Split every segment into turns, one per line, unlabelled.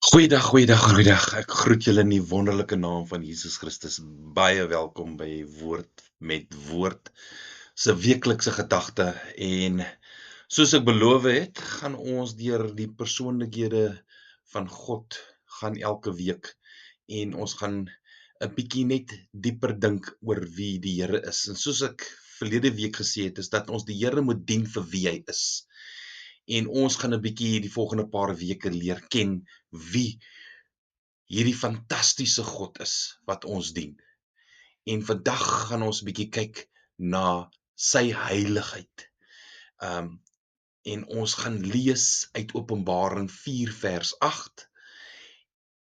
Goeiedag. Ek groet julle in die wonderlike naam van Jesus Christus. Baie welkom by Woord met Woord se weeklikse gedagte. En soos ek beloof het, gaan ons deur die persoonlikhede van God gaan elke week. En ons gaan 'n bietjie net dieper dink oor wie die Here is. En soos ek verlede week gesê het, is dat ons die Here moet dien vir wie hy is. En ons gaan 'n bietjie die volgende paar weke leer ken wie hierdie fantastiese God is wat ons dien. En vandag gaan ons 'n bietjie kyk na sy heiligheid. En ons gaan lees uit Openbaring 4 vers 8.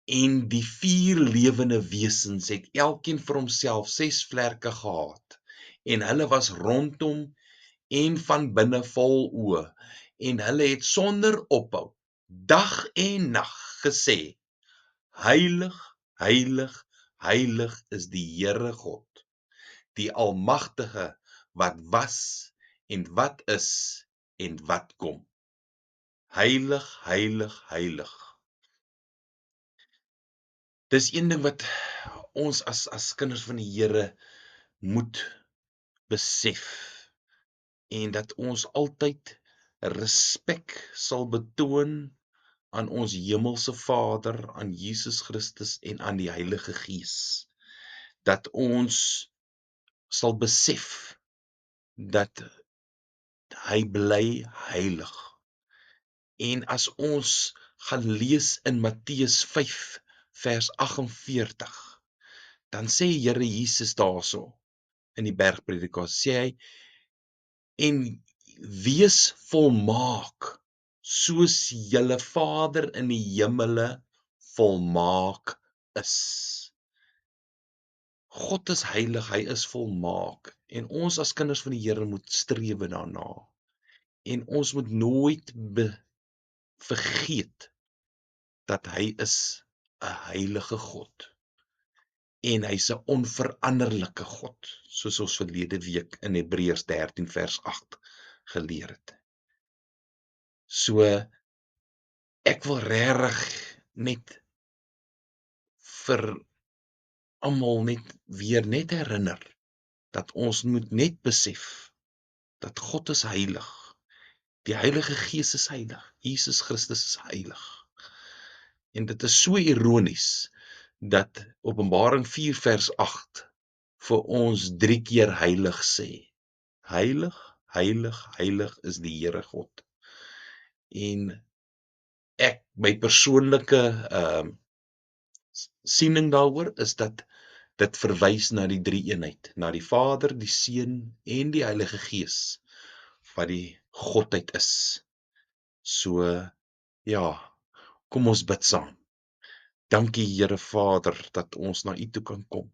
En die 4 lewende wesens het elkeen vir homself 6 vlerke gehad. En hulle was rondom en van binne vol oë. En hulle het sonder ophou dag en nag gesê: Heilig, heilig, heilig is die Here God, die Almagtige, wat was en wat is en wat kom. Heilig, heilig, heilig. Dis een ding wat ons as kinders van die Here moet besef, en dat ons altyd respek sal betoon aan ons hemelse Vader, aan Jesus Christus en aan die Heilige Gees. Dat ons sal besef dat hy bly heilig. En as ons gaan lees in Matteus 5 vers 48, dan sê Here Jesus daarso in die bergpredikasie, sê hy: en wees volmaak, soos julle Vader in die hemele volmaak is. God is heilig, hy is volmaak, en ons as kinders van die Here moet strewe daarna. En ons moet nooit vergeet dat hy is 'n heilige God. En hy's 'n onveranderlike God, soos ons verlede week in Hebreërs 13 vers 8 geleer het. So ek wil regtig net vir almal net herinner dat ons moet net besef dat God is heilig. Die Heilige Gees is heilig. Jesus Christus is heilig. En dit is so ironies dat Openbaring 4 vers 8 vir ons 3 keer heilig sê. Heilig, heilig, heilig is die Here God. En my persoonlike siening daaroor is dat dit verwys na die drie-eenheid, na die Vader, die Seun en die Heilige Gees, wat die Godheid is. So ja, kom ons bid saam. Dankie Here Vader dat ons na U toe kan kom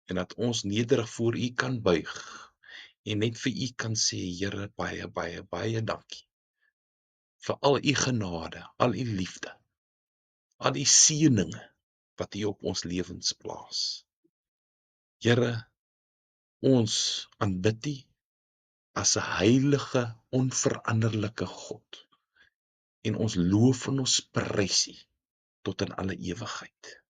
en dat ons nederig voor U kan buig en net vir U kan sê, Here, baie dankie vir al U genade, al U liefde, al U seëninge wat U op ons lewens plaas. Here, ons aanbid U as 'n heilige, onveranderlike God, en ons loof en ons prys U tot in alle ewigheid.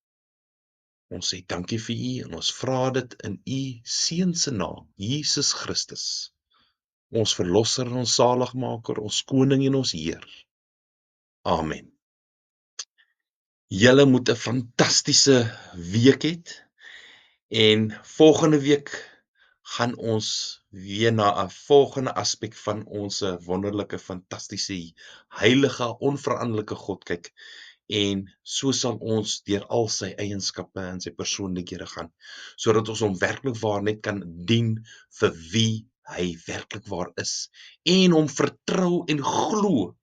Ons sê dankie vir U en ons vra dit in U Seun se naam, Jesus Christus, ons verlosser en ons saligmaker, ons koning en ons Heer. Amen. Julle moet 'n fantastiese week hê, en volgende week gaan ons weer na 'n volgende aspek van ons wonderlike, fantastiese, heilige, onveranderlike God kyk. En so sal ons deur al sy eienskappe en sy persoonlikhede gaan, sodat ons hom werklik waar net kan dien vir wie hy werklik waar is, en hom vertrou en glo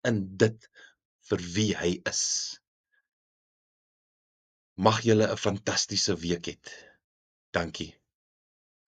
in dit vir wie hy is. Mag julle 'n fantastiese week hê. Dankie.